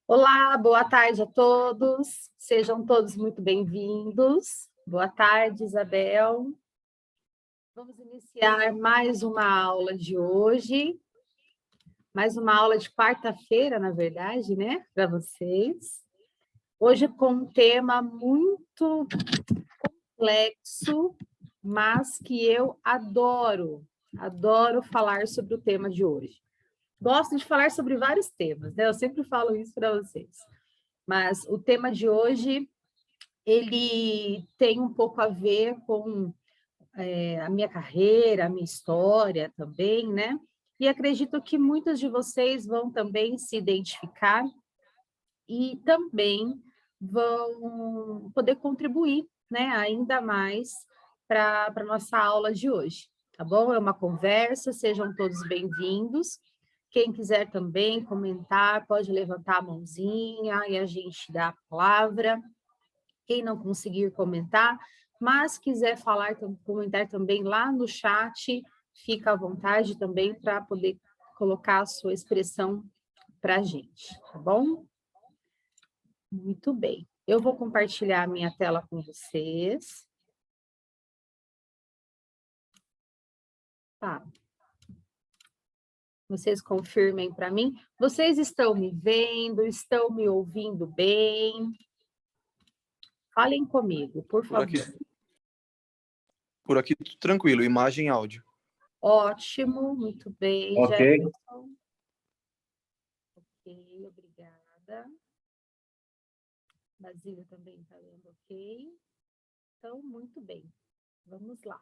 Olá, boa tarde a todos. Sejam todos muito bem-vindos. Boa tarde, Isabel. Vamos iniciar mais uma aula de hoje. Mais uma aula de quarta-feira, na verdade, né? Para vocês. Hoje com um tema muito complexo, mas que eu adoro. Adoro falar sobre o tema de hoje. Gosto de falar sobre vários temas, né? Eu sempre falo isso para vocês. Mas o tema de hoje, ele tem um pouco a ver com a minha carreira, a minha história também, né? E acredito que muitos de vocês vão também se identificar e também vão poder contribuir, né? Ainda mais para a nossa aula de hoje, tá bom? É uma conversa, sejam todos bem-vindos. Quem quiser também comentar, pode levantar a mãozinha e a gente dá a palavra. Quem não conseguir comentar, mas quiser falar, comentar também lá no chat, fica à vontade também para poder colocar a sua expressão para a gente, tá bom? Muito bem. Eu vou compartilhar a minha tela com vocês. Tá. Vocês confirmem para mim. Vocês estão me vendo? Estão me ouvindo bem? Falem comigo, por favor. Por aqui tudo tranquilo, imagem e áudio. Ótimo, muito bem. Ok. Jefferson. Ok, obrigada. Basílio também está vendo ok. Então, muito bem. Vamos lá.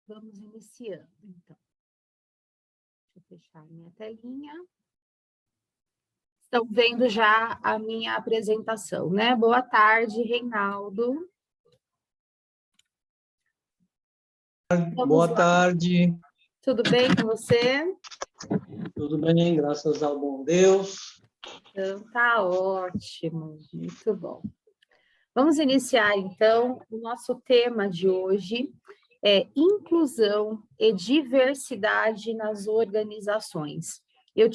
Vamos iniciando, então. Deixa eu fechar minha telinha. Estão vendo já a minha apresentação, né? Boa tarde, Reinaldo. Boa tarde. Tudo bem com você? Tudo bem, graças ao bom Deus. Então, tá ótimo, muito bom. Vamos iniciar, então, o nosso tema de hoje é inclusão e diversidade nas organizações. Eu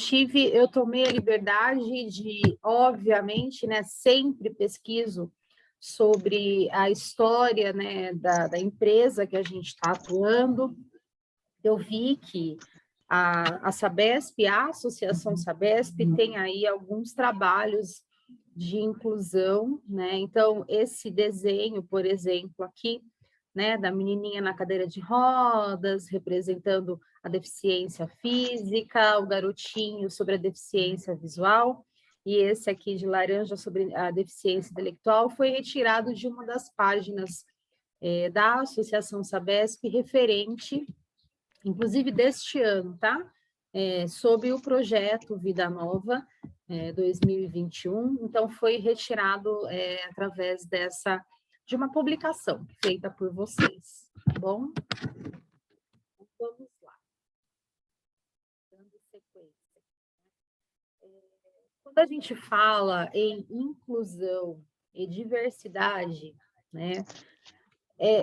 tomei a liberdade de, obviamente, né, sempre pesquiso sobre a história, né, da empresa que a gente está atuando. Eu vi que a Sabesp, a Associação Sabesp, tem aí alguns trabalhos de inclusão, né? Então, esse desenho, por exemplo, aqui, né, da menininha na cadeira de rodas, representando a deficiência física, o garotinho sobre a deficiência visual, e esse aqui de laranja sobre a deficiência intelectual, foi retirado de uma das páginas da Associação Sabesp, referente, inclusive deste ano, tá? Sobre o projeto Vida Nova 2021, então foi retirado através de uma publicação feita por vocês, tá bom? Vamos lá. Dando sequência. Quando a gente fala em inclusão e diversidade, né?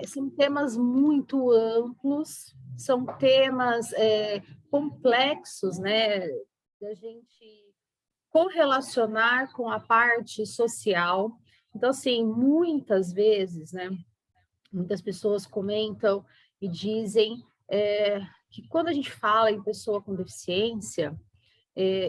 São temas muito amplos, são temas complexos, né, da gente correlacionar com a parte social. Então, assim, muitas vezes, né, muitas pessoas comentam e dizem que quando a gente fala em pessoa com deficiência,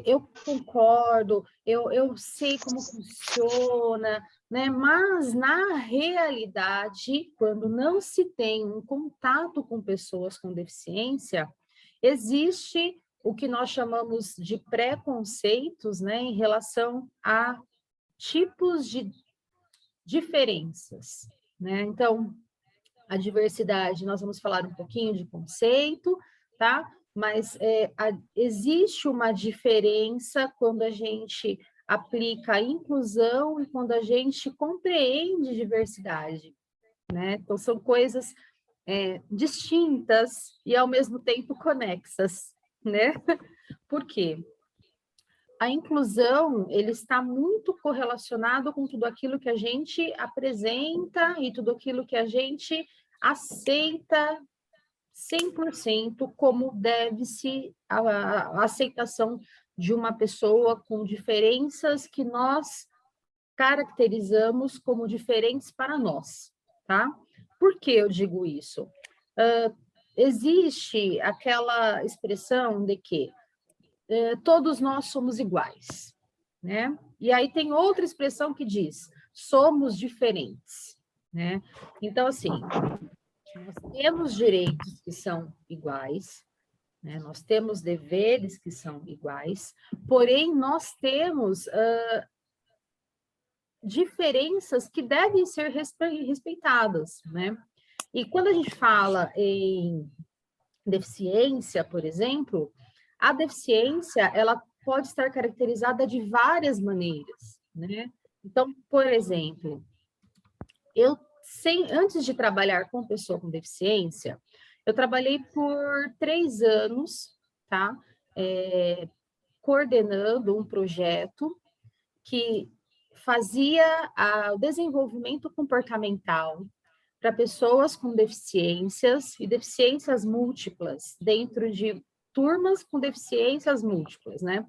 eu concordo, eu sei como funciona, né? Mas, na realidade, quando não se tem um contato com pessoas com deficiência, existe o que nós chamamos de preconceitos, né, em relação a tipos de diferenças, né? Então, a diversidade, nós vamos falar um pouquinho de conceito, tá? Mas existe uma diferença quando a gente aplica a inclusão e quando a gente compreende diversidade, né? Então, são coisas distintas e, ao mesmo tempo, conexas, né? Por quê? A inclusão, ele está muito correlacionado com tudo aquilo que a gente apresenta e tudo aquilo que a gente aceita 100% como deve-se a aceitação de uma pessoa com diferenças que nós caracterizamos como diferentes para nós, tá? Por que eu digo isso? Existe aquela expressão de que todos nós somos iguais, né? E aí tem outra expressão que diz, somos diferentes, né? Então, assim, nós temos direitos que são iguais, né? Nós temos deveres que são iguais, porém, nós temos diferenças que devem ser respeitadas, né? E quando a gente fala em deficiência, por exemplo, a deficiência, ela pode estar caracterizada de várias maneiras, né? Então, por exemplo, antes de trabalhar com pessoa com deficiência, eu trabalhei por 3 anos, tá? Coordenando um projeto que fazia o desenvolvimento comportamental para pessoas com deficiências e deficiências múltiplas, dentro de turmas com deficiências múltiplas, né?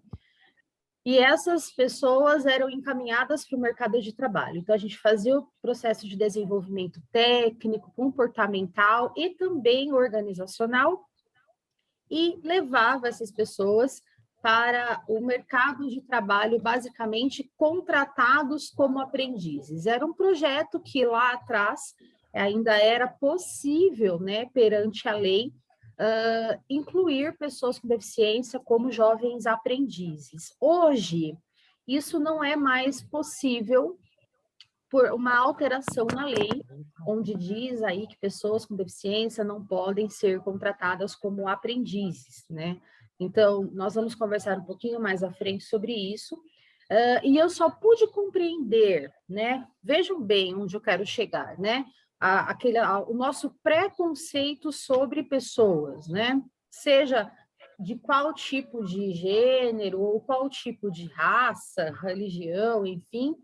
E essas pessoas eram encaminhadas para o mercado de trabalho. Então, a gente fazia o processo de desenvolvimento técnico, comportamental e também organizacional e levava essas pessoas para o mercado de trabalho, basicamente contratados como aprendizes. Era um projeto que lá atrás ainda era possível, né, perante a lei, incluir pessoas com deficiência como jovens aprendizes. Hoje, isso não é mais possível por uma alteração na lei, onde diz aí que pessoas com deficiência não podem ser contratadas como aprendizes, né? Então, nós vamos conversar um pouquinho mais à frente sobre isso, e eu só pude compreender, né? Vejam bem onde eu quero chegar, né? O nosso preconceito sobre pessoas, né? Seja de qual tipo de gênero, ou qual tipo de raça, religião, enfim,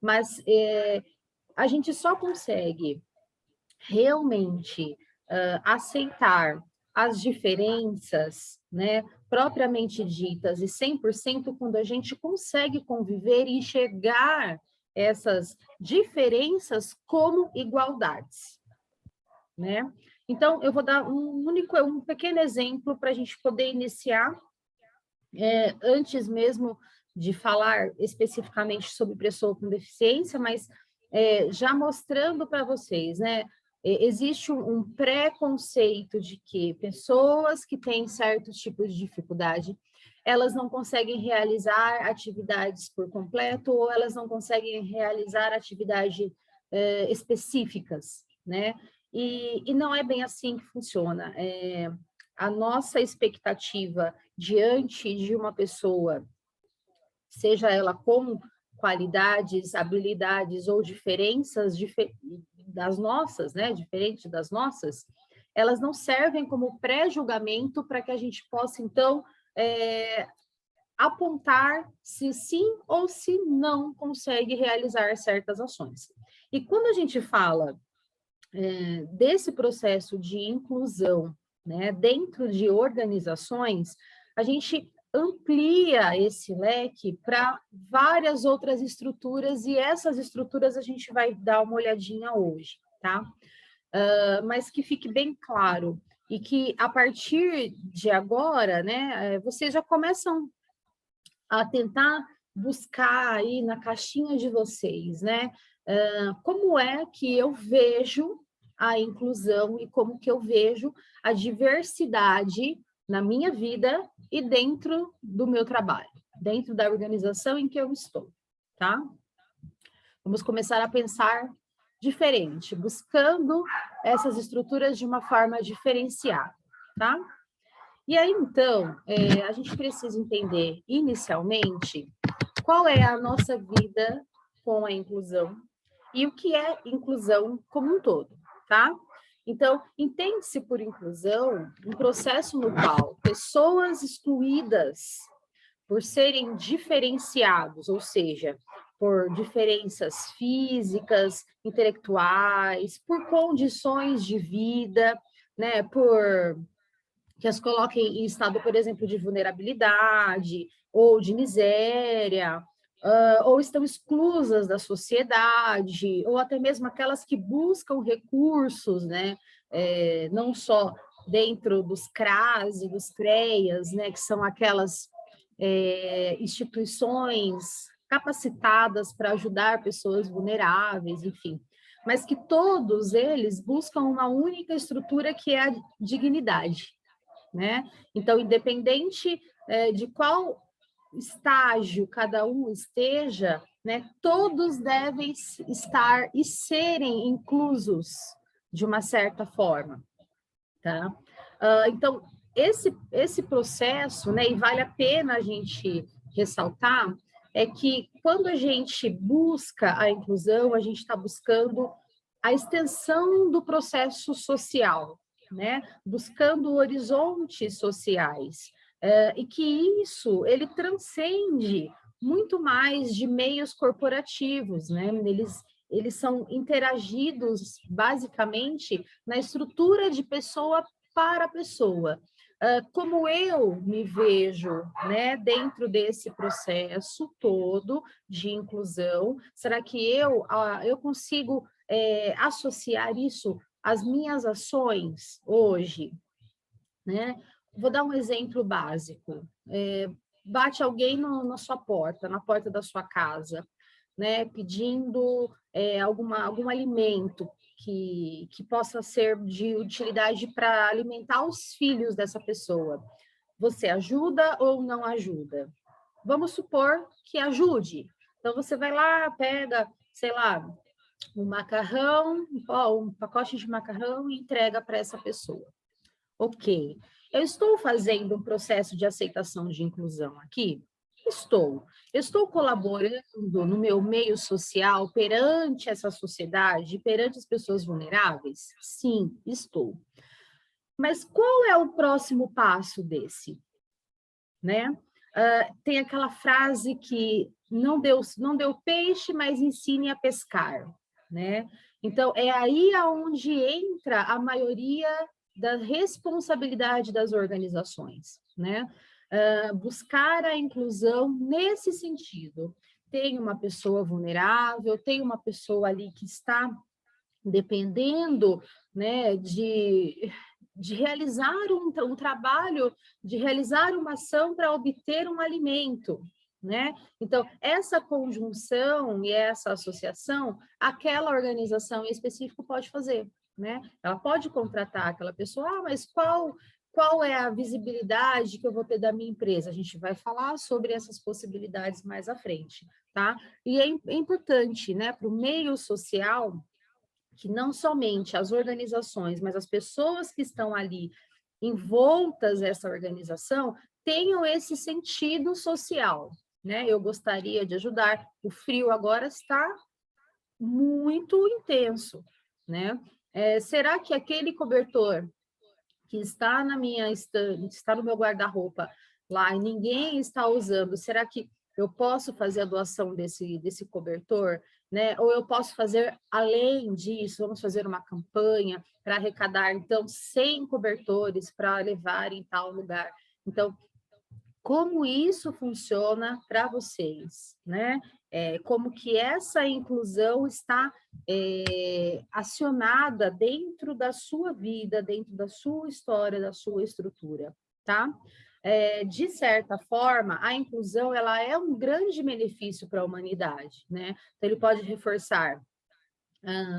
mas a gente só consegue realmente aceitar as diferenças, né, propriamente ditas, e 100% quando a gente consegue conviver e enxergar essas diferenças como igualdades, né? Então, eu vou dar um pequeno exemplo para a gente poder iniciar, antes mesmo de falar especificamente sobre pessoa com deficiência, mas já mostrando para vocês, né? Existe um preconceito de que pessoas que têm certos tipos de dificuldade, elas não conseguem realizar atividades por completo, ou elas não conseguem realizar atividades específicas, né? E não é bem assim que funciona. A nossa expectativa diante de uma pessoa, seja ela com qualidades, habilidades ou diferenças das nossas, né, diferente das nossas, elas não servem como pré-julgamento para que a gente possa, então, apontar se sim ou se não consegue realizar certas ações. E quando a gente fala desse processo de inclusão, né, dentro de organizações, a gente amplia esse leque para várias outras estruturas, e essas estruturas a gente vai dar uma olhadinha hoje, tá? Mas que fique bem claro, e que a partir de agora, né, vocês já começam a tentar buscar aí na caixinha de vocês, né, como é que eu vejo a inclusão e como que eu vejo a diversidade na minha vida e dentro do meu trabalho, dentro da organização em que eu estou, tá? Vamos começar a pensar diferente, buscando essas estruturas de uma forma diferenciada, tá? E aí, então, a gente precisa entender, inicialmente, qual é a nossa vida com a inclusão e o que é inclusão como um todo, tá? Então, entende-se por inclusão um processo no qual pessoas excluídas por serem diferenciados, ou seja, por diferenças físicas, intelectuais, por condições de vida, né, por que as coloquem em estado, por exemplo, de vulnerabilidade ou de miséria, ou estão exclusas da sociedade, ou até mesmo aquelas que buscam recursos, né, não só dentro dos CRAS e dos CREAs, né, que são aquelas instituições capacitadas para ajudar pessoas vulneráveis, enfim, mas que todos eles buscam uma única estrutura que é a dignidade, né? Então, independente de qual estágio cada um esteja, né, todos devem estar e serem inclusos de uma certa forma, tá? Então, esse processo, né, e vale a pena a gente ressaltar, é que quando a gente busca a inclusão, a gente está buscando a extensão do processo social, né? Buscando horizontes sociais, e que isso, ele transcende muito mais de meios corporativos, né? Eles são interagidos, basicamente, na estrutura de pessoa para pessoa. Como eu me vejo, né, dentro desse processo todo de inclusão, será que eu consigo associar isso às minhas ações hoje, né? Vou dar um exemplo básico. Bate alguém na sua porta, na porta da sua casa, né, pedindo algum alimento que possa ser de utilidade para alimentar os filhos dessa pessoa. Você ajuda ou não ajuda? Vamos supor que ajude. Então, você vai lá, pega, sei lá, um macarrão, um pacote de macarrão e entrega para essa pessoa. Ok. Eu estou fazendo um processo de aceitação de inclusão aqui? Estou. Estou colaborando no meu meio social perante essa sociedade, perante as pessoas vulneráveis? Sim, estou. Mas qual é o próximo passo desse, né? Tem aquela frase que não deu peixe, mas ensine a pescar, né? Então, é aí aonde entra a maioria da responsabilidade das organizações, né? Buscar a inclusão nesse sentido. Tem uma pessoa vulnerável, tem uma pessoa ali que está dependendo, né, de realizar um trabalho, de realizar uma ação para obter um alimento, né? Então, essa conjunção e essa associação, aquela organização em específico pode fazer, né? Ela pode contratar aquela pessoa, mas qual é a visibilidade que eu vou ter da minha empresa? A gente vai falar sobre essas possibilidades mais à frente, tá? E é importante, né, para o meio social, que não somente as organizações, mas as pessoas que estão ali envoltas essa organização tenham esse sentido social, né? Eu gostaria de ajudar. O frio agora está muito intenso, né? Será que aquele cobertor que está na minha estante, está no meu guarda-roupa lá e ninguém está usando, será que eu posso fazer a doação desse cobertor, né? Ou eu posso fazer além disso, vamos fazer uma campanha para arrecadar, então, 100 cobertores para levar em tal lugar. Então, como isso funciona para vocês, né? Como que essa inclusão está acionada dentro da sua vida, dentro da sua história, da sua estrutura, tá? De certa forma, a inclusão ela é um grande benefício para a humanidade, né? Então, ele pode reforçar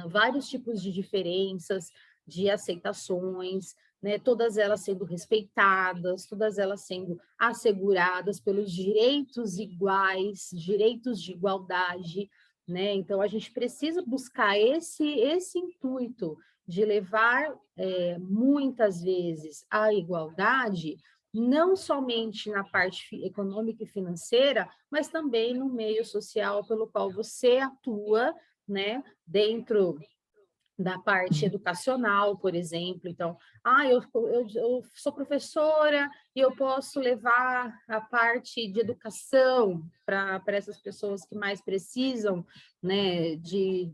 vários tipos de diferenças, de aceitações, né, todas elas sendo respeitadas, todas elas sendo asseguradas pelos direitos iguais, direitos de igualdade, né? Então, a gente precisa buscar esse intuito de levar, muitas vezes, a igualdade, não somente na parte econômica e financeira, mas também no meio social pelo qual você atua, né, dentro da parte educacional, por exemplo. Então, eu sou professora e eu posso levar a parte de educação para essas pessoas que mais precisam, né, de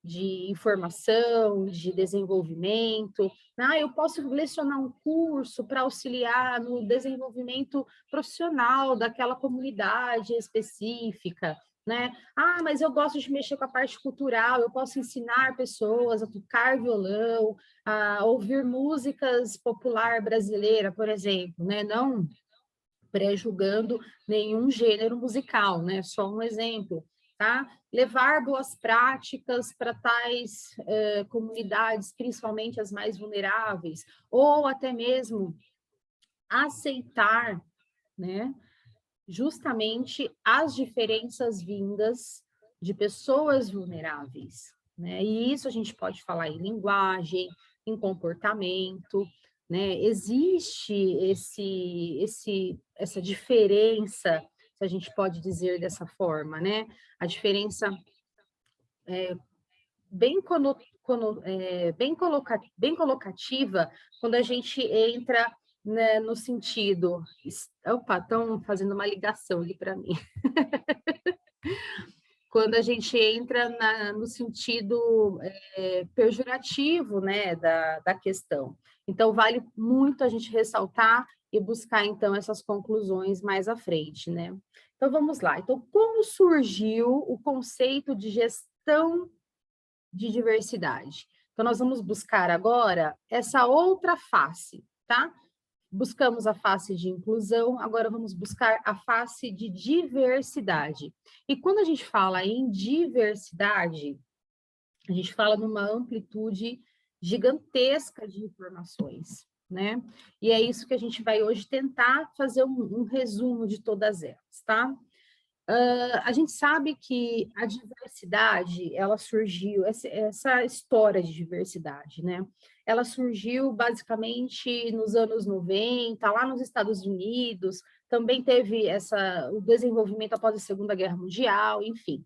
de informação, de desenvolvimento. Eu posso lecionar um curso para auxiliar no desenvolvimento profissional daquela comunidade específica, né? Mas eu gosto de mexer com a parte cultural, eu posso ensinar pessoas a tocar violão, a ouvir músicas popular brasileira, por exemplo, né? Não pré-julgando nenhum gênero musical, né? Só um exemplo, tá? Levar boas práticas para tais comunidades, principalmente as mais vulneráveis, ou até mesmo aceitar, né? Justamente as diferenças vindas de pessoas vulneráveis, né? E isso a gente pode falar em linguagem, em comportamento, né? Existe essa diferença, se a gente pode dizer dessa forma, né? A diferença bem, bem colocativa quando a gente entra, né, no sentido... Opa, estão fazendo uma ligação ali para mim. Quando a gente entra no sentido pejorativo, né, da questão. Então, vale muito a gente ressaltar e buscar, então, essas conclusões mais à frente, né? Então, vamos lá. Então, como surgiu o conceito de gestão de diversidade? Então, nós vamos buscar agora essa outra face, tá? Buscamos a face de inclusão, agora vamos buscar a face de diversidade. E quando a gente fala em diversidade, a gente fala numa amplitude gigantesca de informações, né? E é isso que a gente vai hoje tentar fazer um resumo de todas elas, tá? A gente sabe que a diversidade, ela surgiu, essa história de diversidade, né? Ela surgiu basicamente nos anos 90, lá nos Estados Unidos, também teve o desenvolvimento após a Segunda Guerra Mundial, enfim.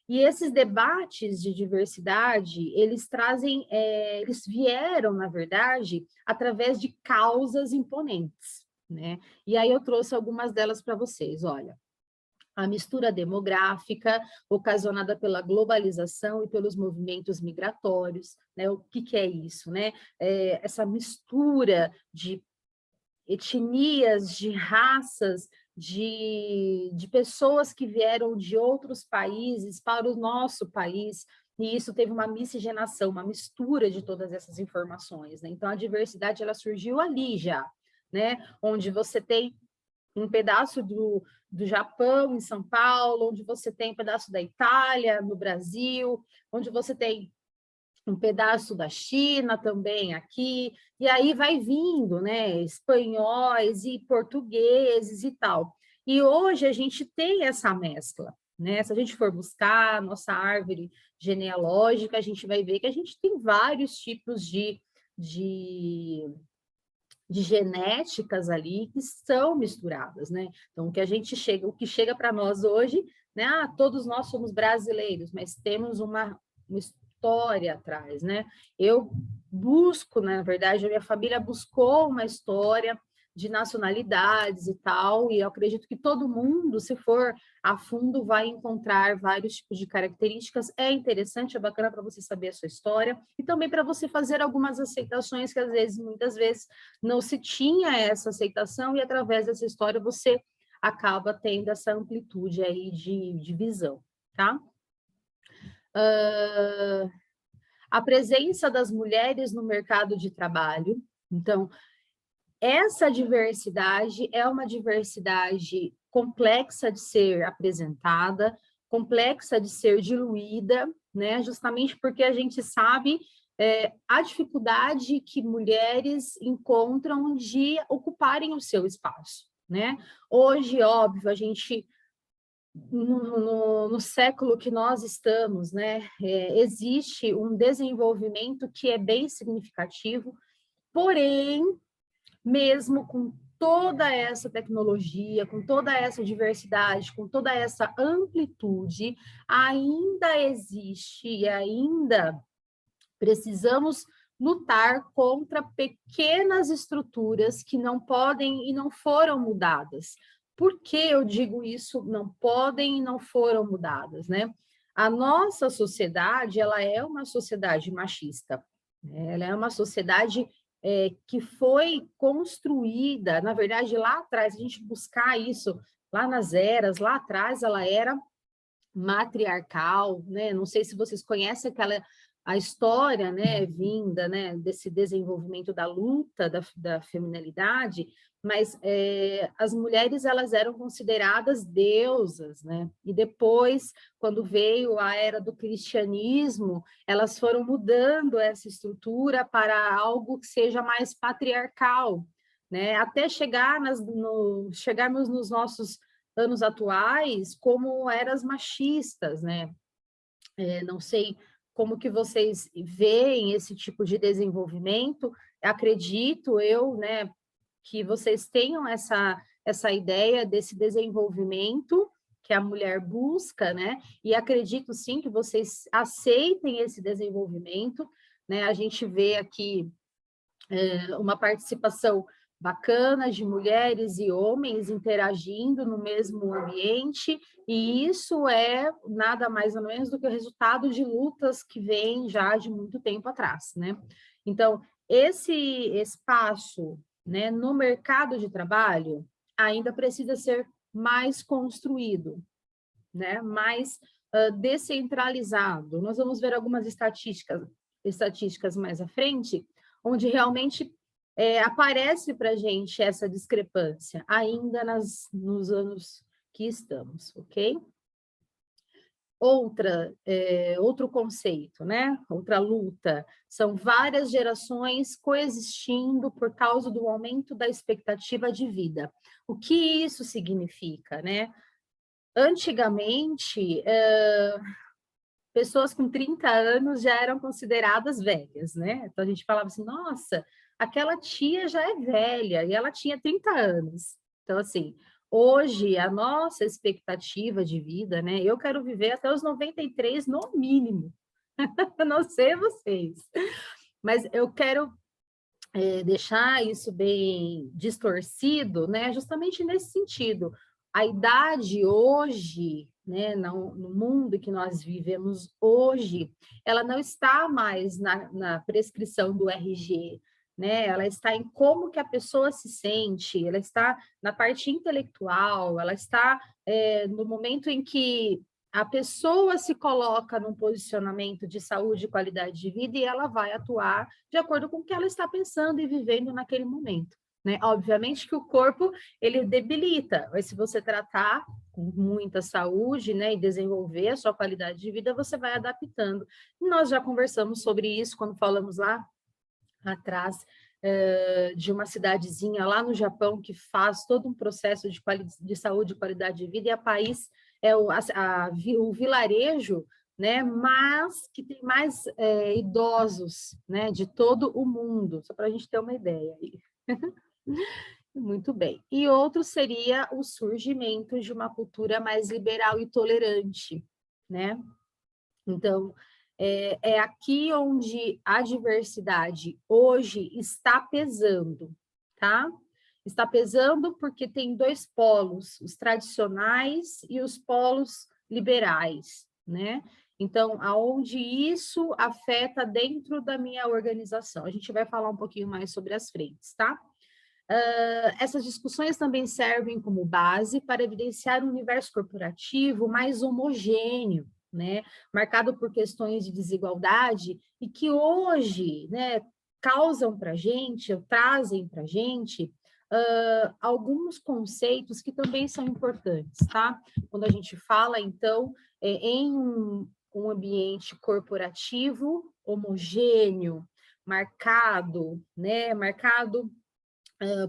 E esses debates de diversidade, eles eles vieram, na verdade, através de causas imponentes, né? E aí eu trouxe algumas delas para vocês, olha. A mistura demográfica ocasionada pela globalização e pelos movimentos migratórios, né? O que é isso, né? Essa mistura de etnias, de raças, de pessoas que vieram de outros países para o nosso país, e isso teve uma miscigenação, uma mistura de todas essas informações, né? Então, a diversidade, ela surgiu ali já, né? Onde você tem um pedaço do Japão, em São Paulo, onde você tem um pedaço da Itália, no Brasil, onde você tem um pedaço da China também aqui, e aí vai vindo, né, espanhóis e portugueses e tal. E hoje a gente tem essa mescla, né? Se a gente for buscar a nossa árvore genealógica, a gente vai ver que a gente tem vários tipos de genéticas ali que são misturadas, né? Então, o que chega para nós hoje, né? Todos nós somos brasileiros, mas temos uma história atrás, né? Eu busco, na verdade, a minha família buscou uma história de nacionalidades e tal, e eu acredito que todo mundo, se for a fundo, vai encontrar vários tipos de características. É interessante, é bacana para você saber a sua história, e também para você fazer algumas aceitações que, às vezes, muitas vezes, não se tinha essa aceitação, e através dessa história você acaba tendo essa amplitude aí de visão, tá? A presença das mulheres no mercado de trabalho. Então, essa diversidade é uma diversidade complexa de ser apresentada, complexa de ser diluída, né? Justamente porque a gente sabe a dificuldade que mulheres encontram de ocuparem o seu espaço, né? Hoje, óbvio, a gente... No século que nós estamos, né, existe um desenvolvimento que é bem significativo, porém, mesmo com toda essa tecnologia, com toda essa diversidade, com toda essa amplitude, ainda existe e ainda precisamos lutar contra pequenas estruturas que não podem e não foram mudadas. Por que eu digo isso? Não podem e não foram mudadas, né? A nossa sociedade, ela é uma sociedade machista, né? Ela é uma sociedade que foi construída, na verdade, lá atrás, a gente buscar isso, lá nas eras, lá atrás, ela era matriarcal, né? Não sei se vocês conhecem a história, né, vinda, né, desse desenvolvimento da luta da feminilidade, mas as mulheres elas eram consideradas deusas, né? E depois, quando veio a era do cristianismo, elas foram mudando essa estrutura para algo que seja mais patriarcal, né? Até chegarmos nos nossos anos atuais como eras machistas, né? Não sei como que vocês veem esse tipo de desenvolvimento. Acredito eu, né, que vocês tenham essa ideia desse desenvolvimento que a mulher busca, né? E acredito sim que vocês aceitem esse desenvolvimento, né? A gente vê aqui uma participação bacana de mulheres e homens interagindo no mesmo ambiente, e isso é nada mais ou menos do que o resultado de lutas que vêm já de muito tempo atrás, né? Então, esse espaço, né, no mercado de trabalho ainda precisa ser mais construído, né, mais descentralizado. Nós vamos ver algumas estatísticas mais à frente, onde realmente aparece para a gente essa discrepância, ainda nos anos que estamos, ok? Outro conceito, né? Outra luta, são várias gerações coexistindo por causa do aumento da expectativa de vida. O que isso significa, né? Antigamente, pessoas com 30 anos já eram consideradas velhas, né? Então a gente falava assim, nossa, aquela tia já é velha, e ela tinha 30 anos. Então, assim, hoje a nossa expectativa de vida, né? Eu quero viver até os 93 no mínimo. Eu não sei vocês, mas eu quero deixar isso bem distorcido, né? Justamente nesse sentido. A idade hoje, né, no mundo que nós vivemos hoje, ela não está mais na prescrição do RG, né? Ela está em como que a pessoa se sente, ela está na parte intelectual, ela está no momento em que a pessoa se coloca num posicionamento de saúde e qualidade de vida e ela vai atuar de acordo com o que ela está pensando e vivendo naquele momento, né? Obviamente que o corpo, ele debilita, mas se você tratar com muita saúde, né, e desenvolver a sua qualidade de vida, você vai adaptando. E nós já conversamos sobre isso quando falamos lá atrás de uma cidadezinha lá no Japão que faz todo um processo de saúde e qualidade de vida, e a país é o vilarejo, né, mas que tem mais idosos, né, de todo o mundo, só para a gente ter uma ideia. Muito bem. E outro seria o surgimento de uma cultura mais liberal e tolerante, né? Então, é aqui onde a diversidade hoje está pesando, tá? Está pesando porque tem dois polos, os tradicionais e os polos liberais, né? Então, aonde isso afeta dentro da minha organização? A gente vai falar um pouquinho mais sobre as frentes, tá? Essas discussões também servem como base para evidenciar um universo corporativo mais homogêneo, né, marcado por questões de desigualdade e que hoje, né, causam para a gente, trazem para a gente alguns conceitos que também são importantes, tá? Quando a gente fala, então, em um ambiente corporativo homogêneo, marcado, né, marcado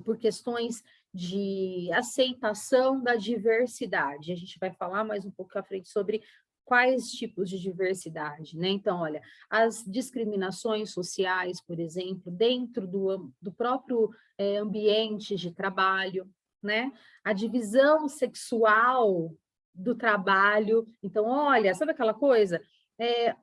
por questões de aceitação da diversidade. A gente vai falar mais um pouco à frente sobre quais tipos de diversidade, né? Então, olha, as discriminações sociais, por exemplo, dentro do próprio ambiente de trabalho, né? A divisão sexual do trabalho. Então, olha, sabe aquela coisa?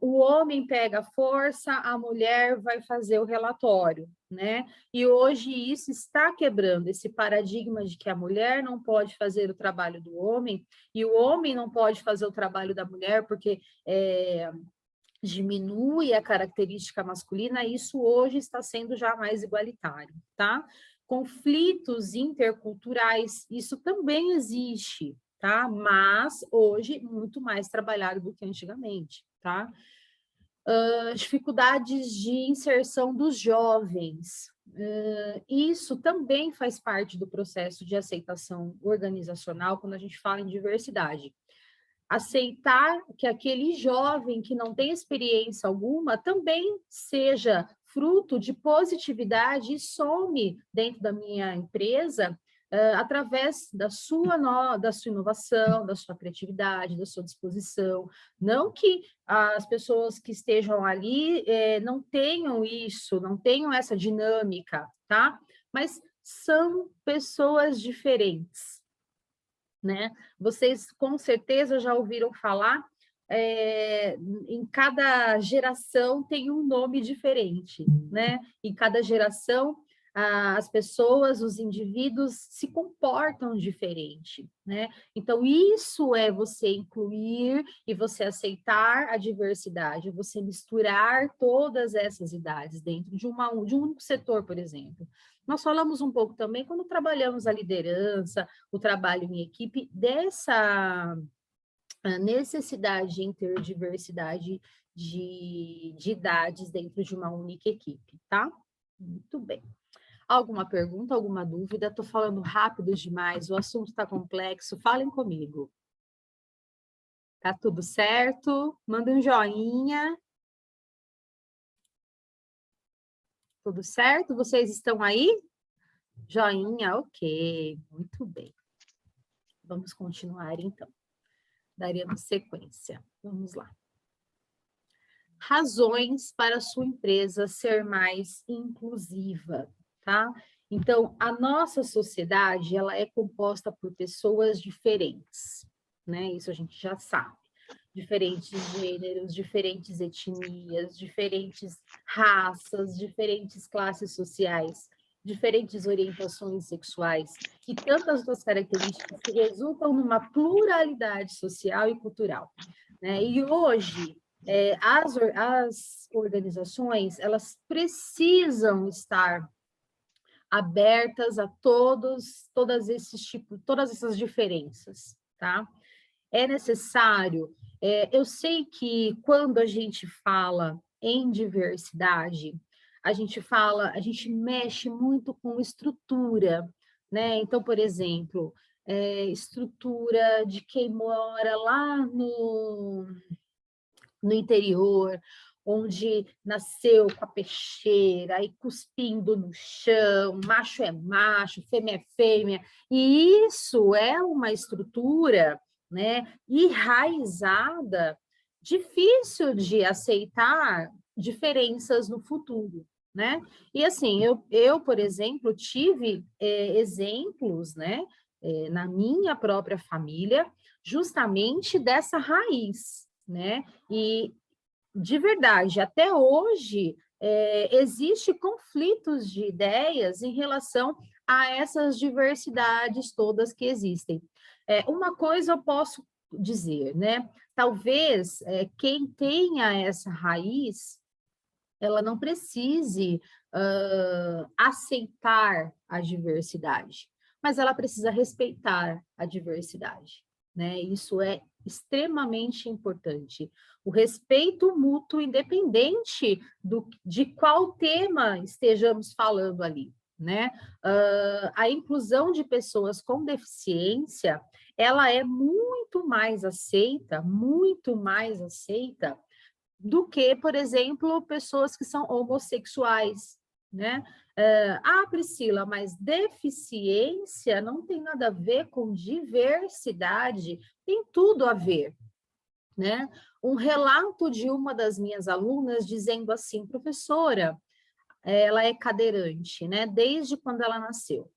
O homem pega a força, a mulher vai fazer o relatório, né? E hoje isso está quebrando esse paradigma de que a mulher não pode fazer o trabalho do homem e o homem não pode fazer o trabalho da mulher porque diminui a característica masculina, isso hoje está sendo já mais igualitário, tá? Conflitos interculturais, isso também existe, tá? Mas hoje muito mais trabalhado do que antigamente, tá? Dificuldades de inserção dos jovens. Isso também faz parte do processo de aceitação organizacional quando a gente fala em diversidade. Aceitar que aquele jovem que não tem experiência alguma também seja fruto de positividade e some dentro da minha empresa através da sua inovação, da sua criatividade, da sua disposição. Não que as pessoas que estejam ali não tenham isso, não tenham essa dinâmica, tá? Mas são pessoas diferentes, né? Vocês com certeza já ouviram falar, em cada geração tem um nome diferente, né? Em cada geração as pessoas, os indivíduos se comportam diferente, né? Então isso é você incluir e você aceitar a diversidade, você misturar todas essas idades dentro de um único setor, por exemplo. Nós falamos um pouco também quando trabalhamos a liderança, o trabalho em equipe, dessa necessidade de ter diversidade de idades dentro de uma única equipe, tá? Muito bem. Alguma pergunta, alguma dúvida? Estou falando rápido demais, o assunto está complexo, falem comigo. Tá tudo certo? Manda um joinha. Tudo certo? Vocês estão aí? Joinha, ok. Muito bem. Vamos continuar, então. Daremos sequência. Vamos lá. Razões para a sua empresa ser mais inclusiva, tá? Então, a nossa sociedade, ela é composta por pessoas diferentes, né? Isso a gente já sabe. Diferentes gêneros, diferentes etnias, diferentes raças, diferentes classes sociais, diferentes orientações sexuais e tantas outras características que resultam numa pluralidade social e cultural, né? E hoje as organizações, elas precisam estar abertas a todas essas diferenças, tá? É necessário, eu sei que quando a gente fala em diversidade, a gente mexe muito com estrutura, né? Então, por exemplo, estrutura de quem mora lá no interior, onde nasceu com a peixeira, aí cuspindo no chão, macho é macho, fêmea é fêmea, e isso é uma estrutura, né, enraizada, difícil de aceitar diferenças no futuro, né? E assim, eu por exemplo, tive exemplos, né, na minha própria família, justamente dessa raiz, né? E, de verdade, até hoje, existe conflitos de ideias em relação a essas diversidades todas que existem. Uma coisa eu posso dizer, né? Talvez quem tenha essa raiz, ela não precise aceitar a diversidade, mas ela precisa respeitar a diversidade, né? Isso é extremamente importante. O respeito mútuo, independente de qual tema estejamos falando ali, né? A inclusão de pessoas com deficiência, ela é muito mais aceita do que, por exemplo, pessoas que são homossexuais, né? Priscila, mas deficiência não tem nada a ver com diversidade, tem tudo a ver, né? Um relato de uma das minhas alunas dizendo assim, professora, ela é cadeirante, né? Desde quando ela nasceu.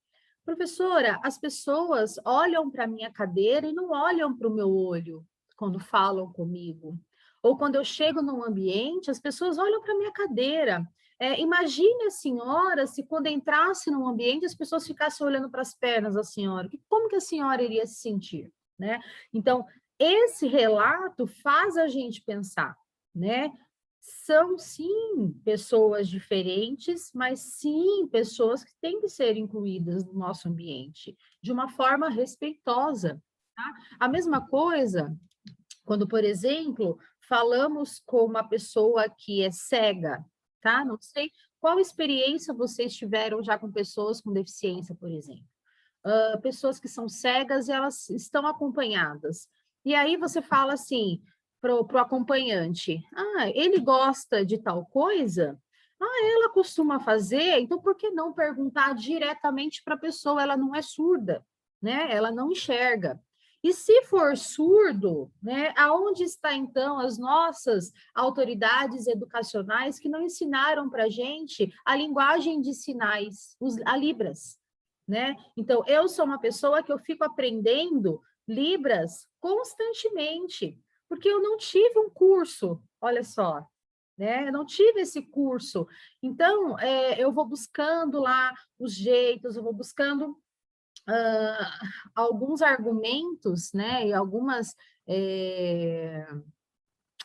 Professora, as pessoas olham para a minha cadeira e não olham para o meu olho quando falam comigo. Ou quando eu chego num ambiente, as pessoas olham para a minha cadeira. Imagine a senhora se quando entrasse num ambiente as pessoas ficassem olhando para as pernas da senhora. Como que a senhora iria se sentir, né? Então, esse relato faz a gente pensar, né? São, sim, pessoas diferentes, mas, sim, pessoas que têm que ser incluídas no nosso ambiente, de uma forma respeitosa, tá? A mesma coisa quando, por exemplo, falamos com uma pessoa que é cega, tá? Não sei qual experiência vocês tiveram já com pessoas com deficiência, por exemplo. Pessoas que são cegas e elas estão acompanhadas. E aí você fala assim para o acompanhante, ele gosta de tal coisa? Ela costuma fazer, então por que não perguntar diretamente para a pessoa? Ela não é surda, né? Ela não enxerga. E se for surdo, né, aonde está então as nossas autoridades educacionais que não ensinaram para a gente a linguagem de sinais, a Libras, né? Então, eu sou uma pessoa que eu fico aprendendo Libras constantemente, porque eu não tive um curso, olha só, né? Eu não tive esse curso. Então, eu vou buscando lá os jeitos, eu vou buscando alguns argumentos, né, e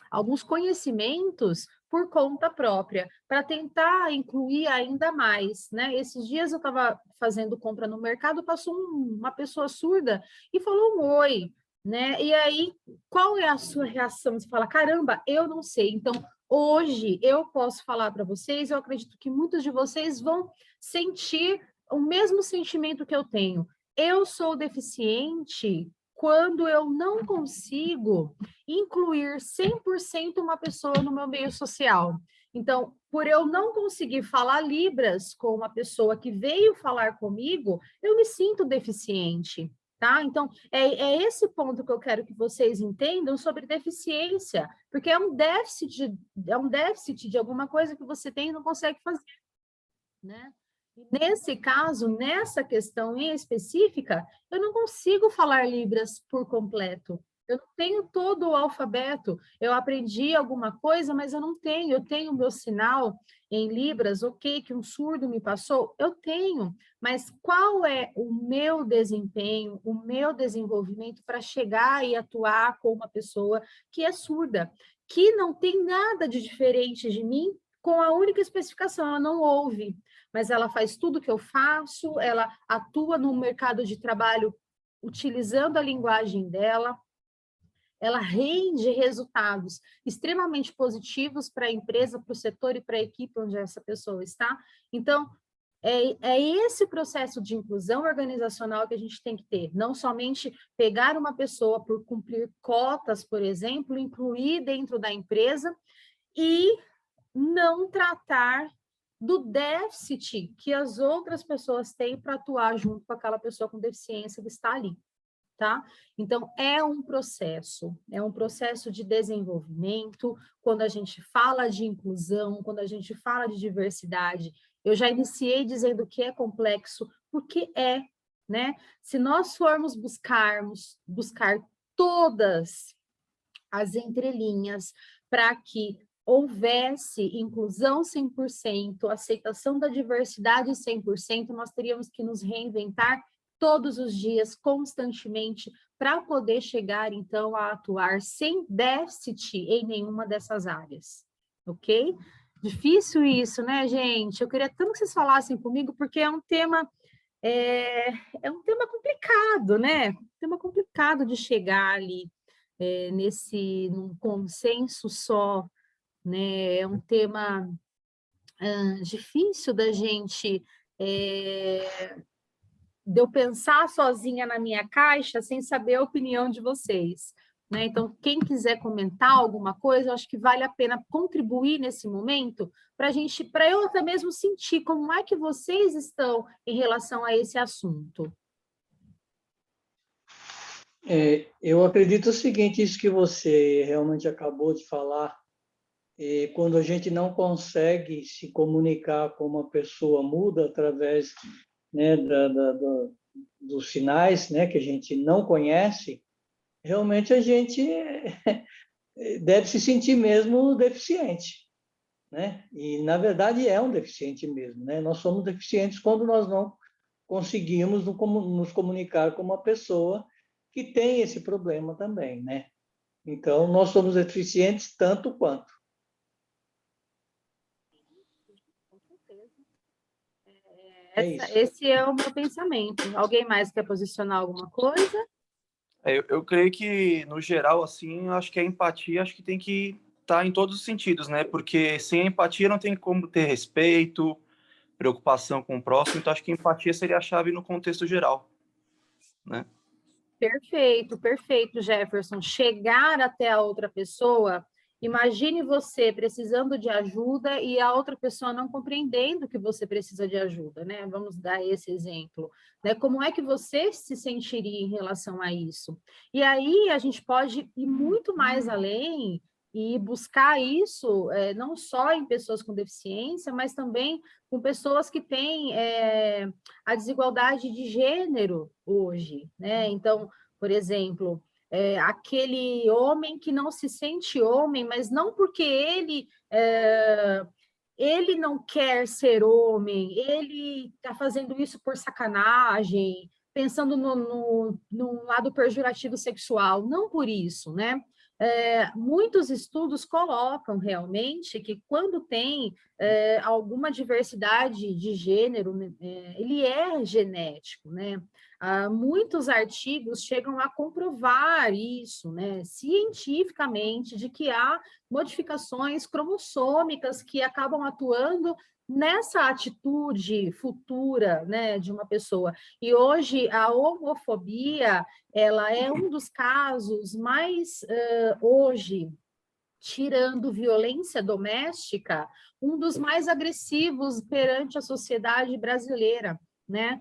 alguns conhecimentos por conta própria, para tentar incluir ainda mais, né? Esses dias eu estava fazendo compra no mercado, passou uma pessoa surda e falou um oi, né? E aí, qual é a sua reação? Você fala, caramba, eu não sei. Então, hoje eu posso falar para vocês, eu acredito que muitos de vocês vão sentir o mesmo sentimento que eu tenho. Eu sou deficiente quando eu não consigo incluir 100% uma pessoa no meu meio social. Então, por eu não conseguir falar Libras com uma pessoa que veio falar comigo, eu me sinto deficiente, tá? Então, é esse ponto que eu quero que vocês entendam sobre deficiência, porque é um déficit de alguma coisa que você tem e não consegue fazer, né? Nesse caso, nessa questão em específica, eu não consigo falar Libras por completo. Eu não tenho todo o alfabeto. Eu aprendi alguma coisa, mas eu não tenho. Eu tenho o meu sinal em Libras, ok, que um surdo me passou. Eu tenho, mas qual é o meu desempenho, o meu desenvolvimento para chegar e atuar com uma pessoa que é surda, que não tem nada de diferente de mim, com a única especificação, ela não ouve, mas ela faz tudo que eu faço, ela atua no mercado de trabalho utilizando a linguagem dela, ela rende resultados extremamente positivos para a empresa, para o setor e para a equipe onde essa pessoa está. Então, é esse processo de inclusão organizacional que a gente tem que ter, não somente pegar uma pessoa por cumprir cotas, por exemplo, incluir dentro da empresa e não tratar do déficit que as outras pessoas têm para atuar junto com aquela pessoa com deficiência que está ali, tá? Então, é um processo de desenvolvimento. Quando a gente fala de inclusão, quando a gente fala de diversidade, eu já iniciei dizendo que é complexo, porque né? Se nós formos buscar todas as entrelinhas para que houvesse inclusão 100%, aceitação da diversidade 100%, nós teríamos que nos reinventar todos os dias, constantemente, para poder chegar, então, a atuar sem déficit em nenhuma dessas áreas, ok? Difícil isso, né, gente? Eu queria tanto que vocês falassem comigo, porque é um tema complicado, né? Um tema complicado de chegar ali num consenso só, né? É um tema difícil de eu pensar sozinha na minha caixa sem saber a opinião de vocês, né? Então, quem quiser comentar alguma coisa, eu acho que vale a pena contribuir nesse momento para eu até mesmo sentir como é que vocês estão em relação a esse assunto. Eu acredito o seguinte, isso que você realmente acabou de falar, quando a gente não consegue se comunicar com uma pessoa muda através, né, dos sinais, né, que a gente não conhece, realmente a gente deve se sentir mesmo deficiente. né? E, na verdade, é um deficiente mesmo, né? Nós somos deficientes quando nós não conseguimos nos comunicar com uma pessoa que tem esse problema também, né? Então, nós somos deficientes tanto quanto. Com certeza. É isso. Esse é o meu pensamento. Alguém mais quer posicionar alguma coisa? Eu creio que, no geral, assim, eu acho que a empatia acho que tem que estar em todos os sentidos, né? Porque sem a empatia não tem como ter respeito, preocupação com o próximo, então acho que a empatia seria a chave no contexto geral, né? Perfeito, perfeito, Jefferson. Chegar até a outra pessoa, imagine você precisando de ajuda e a outra pessoa não compreendendo que você precisa de ajuda, né? Vamos dar esse exemplo, né? Como é que você se sentiria em relação a isso? E aí a gente pode ir muito mais além e buscar isso, não só em pessoas com deficiência, mas também com pessoas que têm a desigualdade de gênero hoje, né? Então, por exemplo, aquele homem que não se sente homem, mas não porque ele não quer ser homem, ele está fazendo isso por sacanagem, pensando no lado pejorativo sexual, não por isso, né? Muitos estudos colocam realmente que quando tem alguma diversidade de gênero, ele é genético, né? Muitos artigos chegam a comprovar isso, né, cientificamente, de que há modificações cromossômicas que acabam atuando nessa atitude futura, né, de uma pessoa. E hoje a homofobia, ela é um dos casos mais, hoje, tirando violência doméstica, um dos mais agressivos perante a sociedade brasileira, né?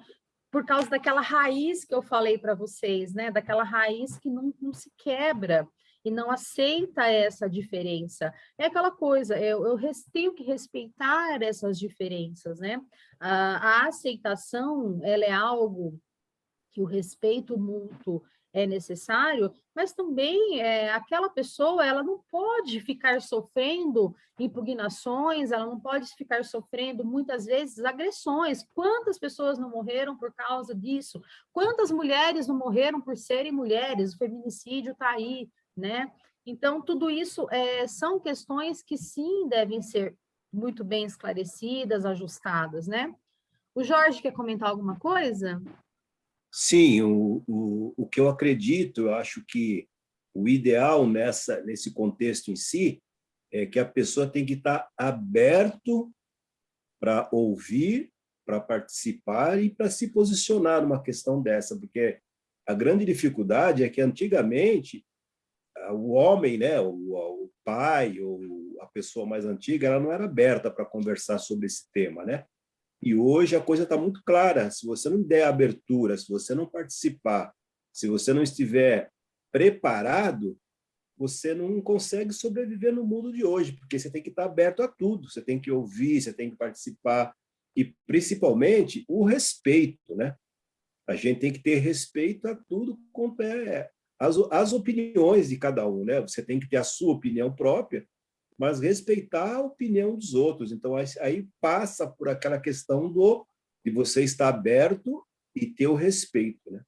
Por causa daquela raiz que eu falei para vocês, né? Daquela raiz que não se quebra e não aceita essa diferença. É aquela coisa, eu tenho que respeitar essas diferenças, né? A aceitação, ela é algo que o respeito mútuo é necessário, mas também aquela pessoa ela não pode ficar sofrendo impugnações, ela não pode ficar sofrendo muitas vezes agressões. Quantas pessoas não morreram por causa disso? Quantas mulheres não morreram por serem mulheres? O feminicídio está aí, né? Então, tudo isso são questões que sim devem ser muito bem esclarecidas, ajustadas, né? O Jorge quer comentar alguma coisa? Sim, o que eu acredito, eu acho que o ideal nesse contexto em si é que a pessoa tem que estar aberto para ouvir, para participar e para se posicionar numa questão dessa, porque a grande dificuldade é que antigamente o homem, né, o pai ou a pessoa mais antiga, ela não era aberta para conversar sobre esse tema, né? E hoje a coisa está muito clara. Se você não der abertura, se você não participar, se você não estiver preparado, você não consegue sobreviver no mundo de hoje, porque você tem que estar aberto a tudo. Você tem que ouvir, você tem que participar e, principalmente, o respeito, né? A gente tem que ter respeito a tudo quanto as opiniões de cada um, né? Você tem que ter a sua opinião própria, mas respeitar a opinião dos outros. Então, aí passa por aquela questão de você estar aberto e ter o respeito, né?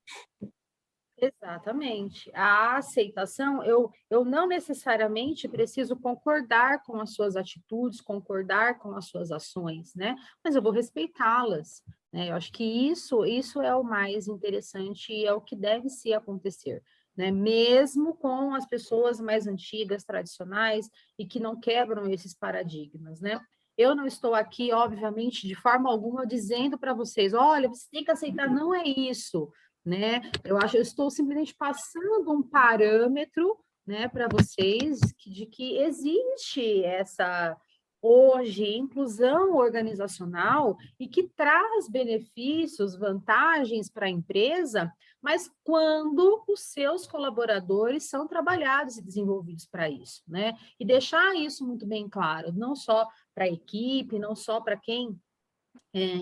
Exatamente. A aceitação, eu não necessariamente preciso concordar com as suas atitudes, concordar com as suas ações, né? Mas eu vou respeitá-las, né? Eu acho que isso é o mais interessante e é o que deve se acontecer, né? Mesmo com as pessoas mais antigas, tradicionais e que não quebram esses paradigmas, né? Eu não estou aqui, obviamente, de forma alguma dizendo para vocês, olha, você tem que aceitar, não é isso, né? Eu estou simplesmente passando um parâmetro, né, para vocês de que existe essa hoje inclusão organizacional e que traz benefícios, vantagens para a empresa, mas quando os seus colaboradores são trabalhados e desenvolvidos para isso, né? E deixar isso muito bem claro, não só para a equipe, não só para quem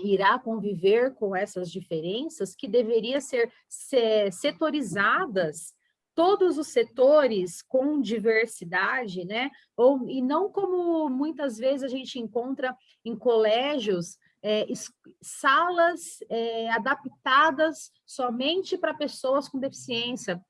irá conviver com essas diferenças que deveriam ser setorizadas todos os setores com diversidade, né? E não como muitas vezes a gente encontra em colégios, salas adaptadas somente para pessoas com deficiência.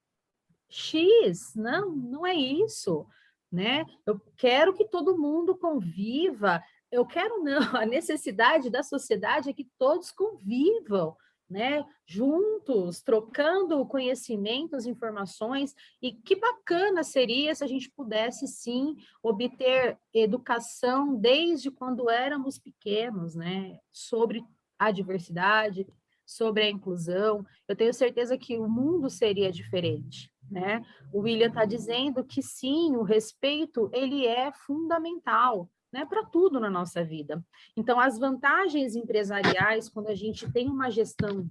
Não é isso, né? Eu quero que todo mundo conviva, eu quero não, a necessidade da sociedade é que todos convivam, né? Juntos, trocando conhecimentos, informações, e que bacana seria se a gente pudesse, sim, obter educação desde quando éramos pequenos, né? Sobre a diversidade, sobre a inclusão. Eu tenho certeza que o mundo seria diferente, né? O William está dizendo que sim, o respeito ele é fundamental, né, para tudo na nossa vida. Então, as vantagens empresariais, quando a gente tem uma gestão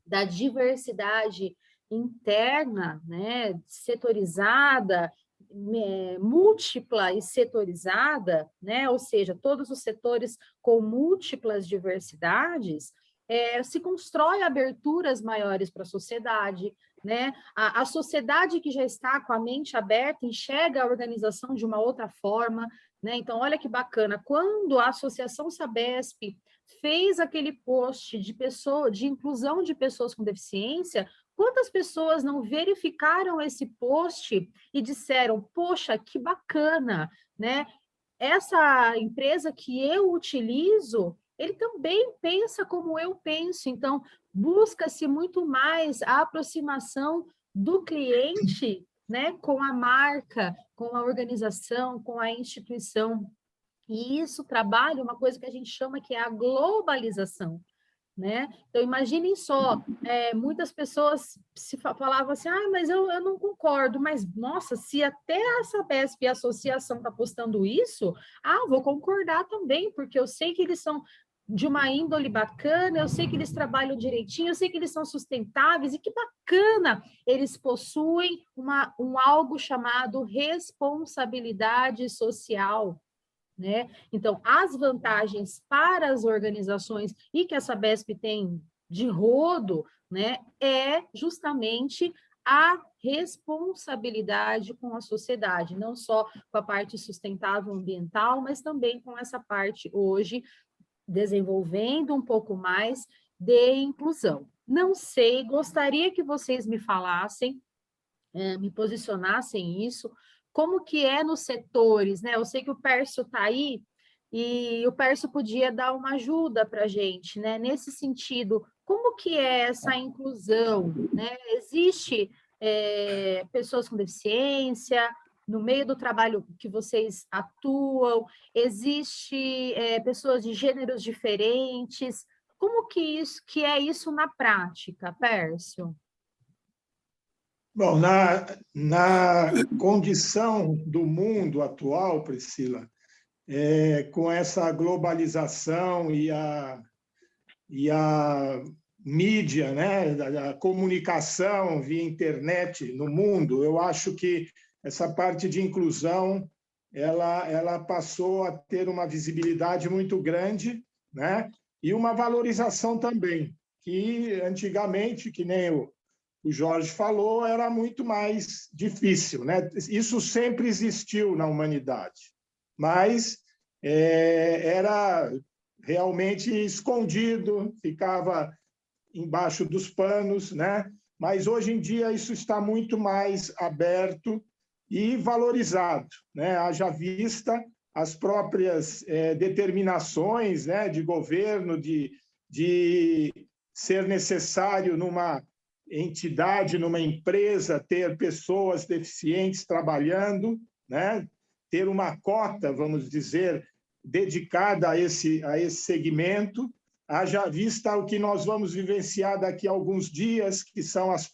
da diversidade interna, né, setorizada, múltipla e setorizada, né, ou seja, todos os setores com múltiplas diversidades, se constrói aberturas maiores para a sociedade, né? A sociedade que já está com a mente aberta enxerga a organização de uma outra forma, né? Então, olha que bacana, quando a Associação Sabesp fez aquele post de inclusão de pessoas com deficiência, quantas pessoas não verificaram esse post e disseram, poxa, que bacana, né? Essa empresa que eu utilizo, ele também pensa como eu penso, então busca-se muito mais a aproximação do cliente, né, com a marca, com a organização, com a instituição. E isso trabalha uma coisa que a gente chama que é a globalização, né? Então, imaginem só, muitas pessoas falavam assim, mas eu não concordo, mas, nossa, se até a Sabesp e a associação está postando isso, vou concordar também, porque eu sei que eles são de uma índole bacana, eu sei que eles trabalham direitinho, eu sei que eles são sustentáveis, e que bacana, eles possuem algo chamado responsabilidade social, né? Então, as vantagens para as organizações e que a Sabesp tem de rodo, né, é justamente a responsabilidade com a sociedade, não só com a parte sustentável ambiental, mas também com essa parte hoje desenvolvendo um pouco mais de inclusão. Não sei, gostaria que vocês me falassem, me posicionassem isso, como que é nos setores, né? Eu sei que o Pércio está aí, e o Pércio podia dar uma ajuda para a gente, né? Nesse sentido, como que é essa inclusão, né? Existe pessoas com deficiência, no meio do trabalho que vocês atuam, existe pessoas de gêneros diferentes, como que é isso na prática, Pércio? Bom, na condição do mundo atual, Priscila, com essa globalização e a mídia, né, a comunicação via internet no mundo, eu acho que essa parte de inclusão ela passou a ter uma visibilidade muito grande, né, e uma valorização também, que antigamente, que nem o Jorge falou, era muito mais difícil, né? Isso sempre existiu na humanidade, mas era realmente escondido, ficava embaixo dos panos, né? Mas hoje em dia isso está muito mais aberto e valorizado, né? Haja vista as próprias determinações, né, de governo de ser necessário numa entidade, numa empresa, ter pessoas deficientes trabalhando, né? Ter uma cota, vamos dizer, dedicada a esse segmento, haja vista o que nós vamos vivenciar daqui a alguns dias, que são as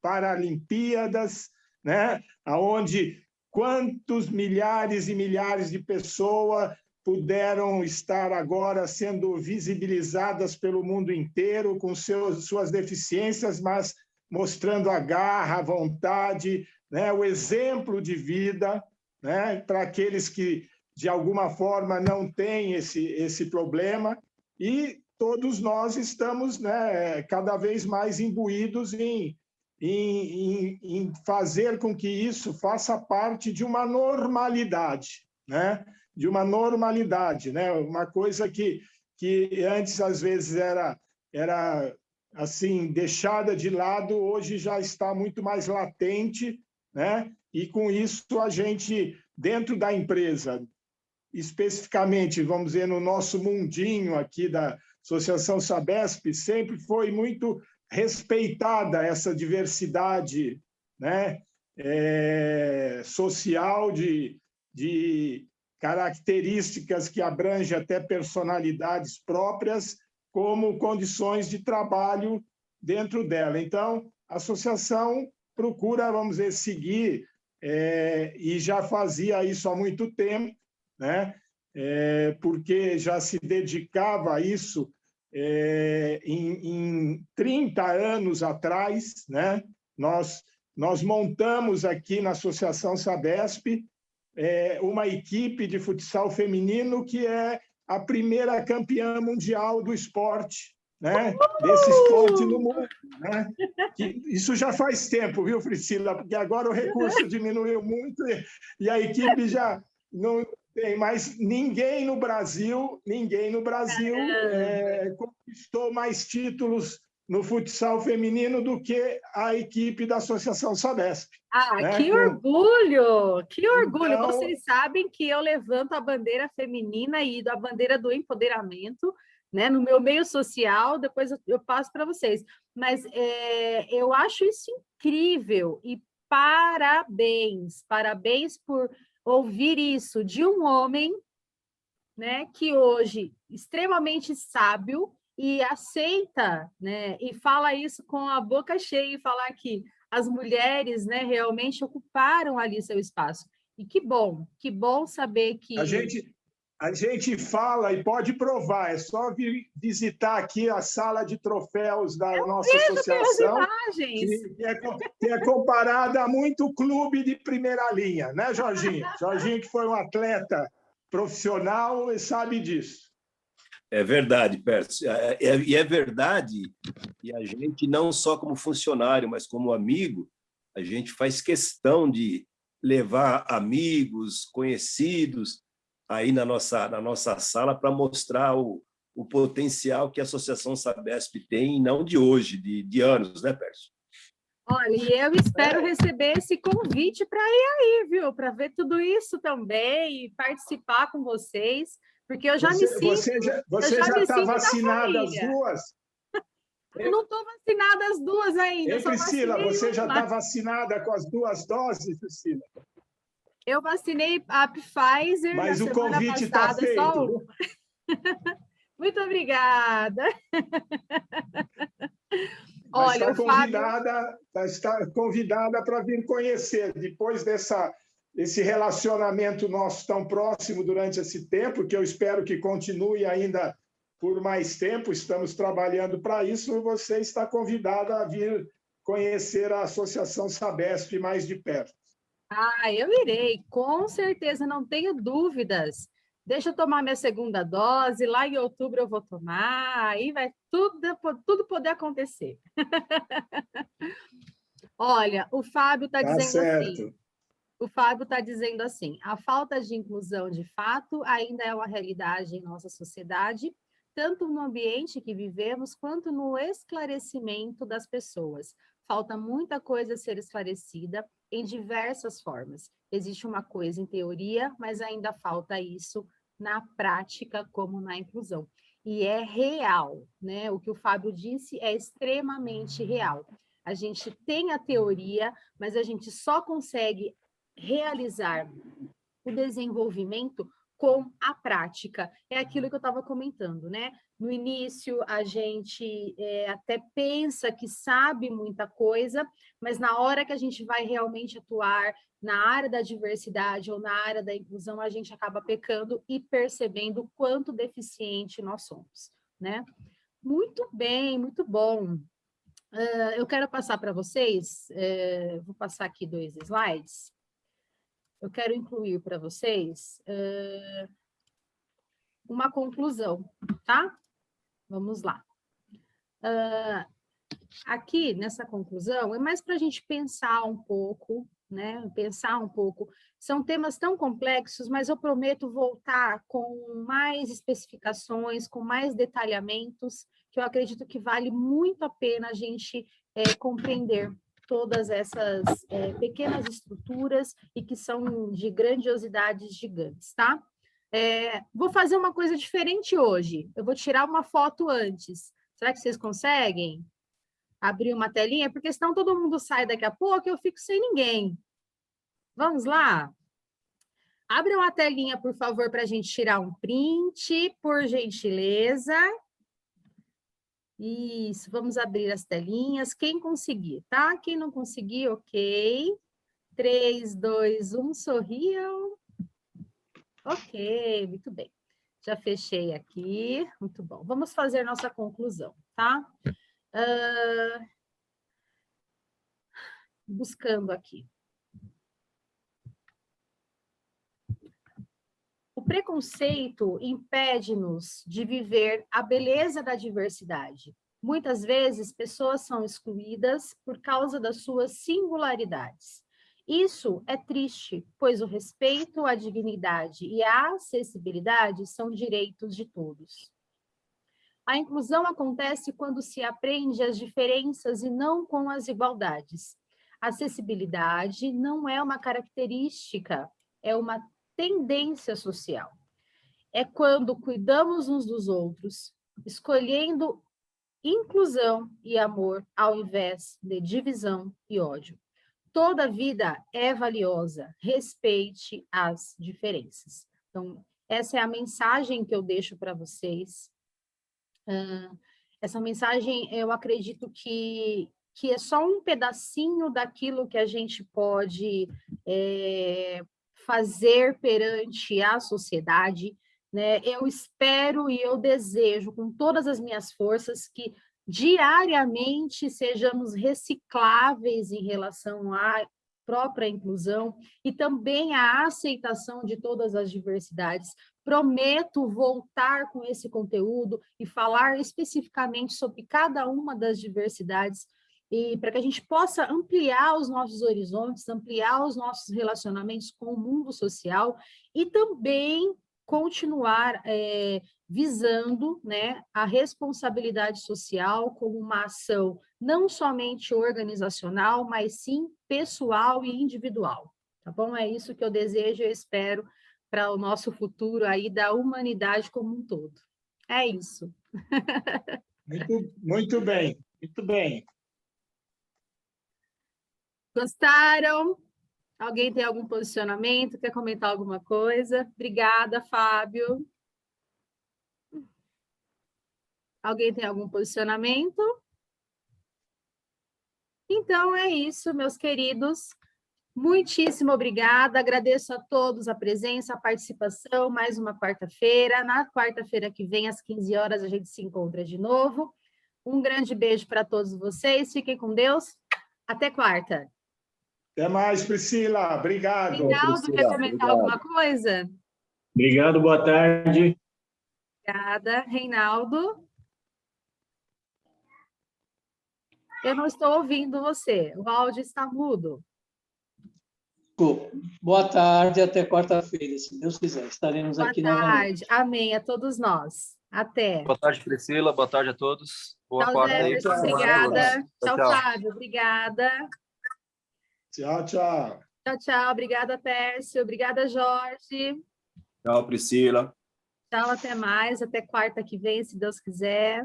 Paralimpíadas, né? Onde quantos milhares e milhares de pessoas puderam estar agora sendo visibilizadas pelo mundo inteiro com suas deficiências, mas mostrando a garra, a vontade, né, o exemplo de vida, né, para aqueles que, de alguma forma, não têm esse problema. E todos nós estamos, né, cada vez mais imbuídos em em fazer com que isso faça parte de uma normalidade, né? De uma normalidade, né? Uma coisa que antes, às vezes, era assim, deixada de lado, hoje já está muito mais latente, né? E, com isso, a gente, dentro da empresa, especificamente, vamos dizer, no nosso mundinho aqui da Associação Sabesp, sempre foi muito respeitada essa diversidade, né? Social, de características que abrange até personalidades próprias, como condições de trabalho dentro dela. Então, a associação procura, vamos dizer, seguir, e já fazia isso há muito tempo, né? Porque já se dedicava a isso em 30 anos atrás, né? Nós montamos aqui na Associação Sabesp uma equipe de futsal feminino que é a primeira campeã mundial do esporte, né? Desse esporte no mundo, né? Isso já faz tempo, viu, Priscila? Porque agora o recurso diminuiu muito e a equipe já não tem mais ninguém no Brasil conquistou mais títulos no futsal feminino do que a equipe da Associação Sabesp. Né? Que orgulho! Que orgulho! Então, vocês sabem que eu levanto a bandeira feminina e a bandeira do empoderamento, né, no meu meio social, depois eu passo para vocês. Mas eu acho isso incrível e parabéns por ouvir isso de um homem, né, que hoje extremamente sábio e aceita, né, e fala isso com a boca cheia e falar que as mulheres, né, realmente ocuparam ali seu espaço. E que bom saber que... A gente fala e pode provar, é só vir visitar aqui a sala de troféus da nossa associação, que é comparada a muito clube de primeira linha, né, Jorginho? Jorginho, que foi um atleta profissional, e sabe disso. É verdade, Pércio. E é verdade, e a gente, não só como funcionário, mas como amigo, a gente faz questão de levar amigos, conhecidos, aí na nossa sala para mostrar o potencial que a Associação Sabesp tem, não de hoje, de anos, né, Pércio? Olha, e eu espero receber esse convite para ir aí, viu? Para ver tudo isso também e participar com vocês, porque eu já me sinto... Você já está vacinada as duas? Eu não estou vacinada as duas ainda. Ei, Priscila, você já está vacinada com as 2 doses, Priscila? Eu vacinei a Pfizer mas na o semana convite está passada, feito. só uma. Muito obrigada. Olha, está convidada para vir conhecer, depois desse relacionamento nosso tão próximo durante esse tempo, que eu espero que continue ainda por mais tempo, estamos trabalhando para isso, você está convidada a vir conhecer a Associação Sabesp mais de perto. Eu irei, com certeza, não tenho dúvidas. Deixa eu tomar minha segunda dose, lá em outubro eu vou tomar, aí vai tudo poder acontecer. Olha, o Fábio está dizendo assim. O Fábio está dizendo assim: a falta de inclusão, de fato, ainda é uma realidade em nossa sociedade, tanto no ambiente que vivemos, quanto no esclarecimento das pessoas. Falta muita coisa a ser esclarecida em diversas formas. Existe uma coisa em teoria, mas ainda falta isso na prática, como na inclusão. E é real, né? O que o Fábio disse é extremamente real. A gente tem a teoria, mas a gente só consegue realizar o desenvolvimento com a prática. É aquilo que eu estava comentando, né? No início, a gente até pensa que sabe muita coisa, mas na hora que a gente vai realmente atuar na área da diversidade ou na área da inclusão, a gente acaba pecando e percebendo o quanto deficiente nós somos, né? Muito bem, muito bom. Eu quero passar para vocês, vou passar aqui 2 slides. Eu quero incluir para vocês uma conclusão, tá? Vamos lá. aqui nessa conclusão é mais para a gente pensar um pouco, né? Pensar um pouco. São temas tão complexos, mas eu prometo voltar com mais especificações, com mais detalhamentos, que eu acredito que vale muito a pena a gente compreender todas essas pequenas estruturas e que são de grandiosidades gigantes, tá? Vou fazer uma coisa diferente hoje. Eu vou tirar uma foto antes. Será que vocês conseguem abrir uma telinha? Porque senão todo mundo sai daqui a pouco e eu fico sem ninguém. Vamos lá? Abre uma telinha, por favor, para a gente tirar um print, por gentileza. Isso, vamos abrir as telinhas. Quem conseguir, tá? Quem não conseguir, ok. 3, 2, 1, sorriam. Ok, muito bem. Já fechei aqui, muito bom. Vamos fazer nossa conclusão, tá? Buscando aqui. O preconceito impede-nos de viver a beleza da diversidade. Muitas vezes, pessoas são excluídas por causa das suas singularidades. Isso é triste, pois o respeito, a dignidade e a acessibilidade são direitos de todos. A inclusão acontece quando se aprende as diferenças e não com as igualdades. A acessibilidade não é uma característica, é uma tendência social. É quando cuidamos uns dos outros, escolhendo inclusão e amor ao invés de divisão e ódio. Toda vida é valiosa, respeite as diferenças. Então, essa é a mensagem que eu deixo para vocês. Essa mensagem, eu acredito que é só um pedacinho daquilo que a gente pode fazer perante a sociedade, né? Eu espero e eu desejo, com todas as minhas forças, que diariamente sejamos recicláveis em relação à própria inclusão e também à aceitação de todas as diversidades. Prometo voltar com esse conteúdo e falar especificamente sobre cada uma das diversidades, e para que a gente possa ampliar os nossos horizontes, ampliar os nossos relacionamentos com o mundo social e também continuar visando, né, a responsabilidade social como uma ação não somente organizacional, mas sim pessoal e individual, tá bom? É isso que eu desejo e eu espero para o nosso futuro aí da humanidade como um todo. É isso. Muito bem, muito bem. Gostaram? Alguém tem algum posicionamento? Quer comentar alguma coisa? Obrigada, Fábio. Alguém tem algum posicionamento? Então, é isso, meus queridos. Muitíssimo obrigada. Agradeço a todos a presença, a participação. Mais uma quarta-feira. Na quarta-feira que vem, às 15 horas, a gente se encontra de novo. Um grande beijo para todos vocês. Fiquem com Deus. Até quarta. Até mais, Priscila. Obrigado. Reinaldo, quer comentar alguma coisa? Obrigado, boa tarde. Obrigada, Reinaldo. Eu não estou ouvindo você. O áudio está mudo. Boa tarde, até quarta-feira, se Deus quiser. Estaremos aqui novamente. Boa tarde. Amém a todos nós. Até. Boa tarde, Priscila. Boa tarde a todos. Boa Tchau, quarta aí. Jefferson. Obrigada. Tchau, Tchau. Fábio. Obrigada. Tchau, tchau. Tchau, tchau. Obrigada, Pércio. Obrigada, Jorge. Tchau, Priscila. Tchau, até mais. Até quarta que vem, se Deus quiser.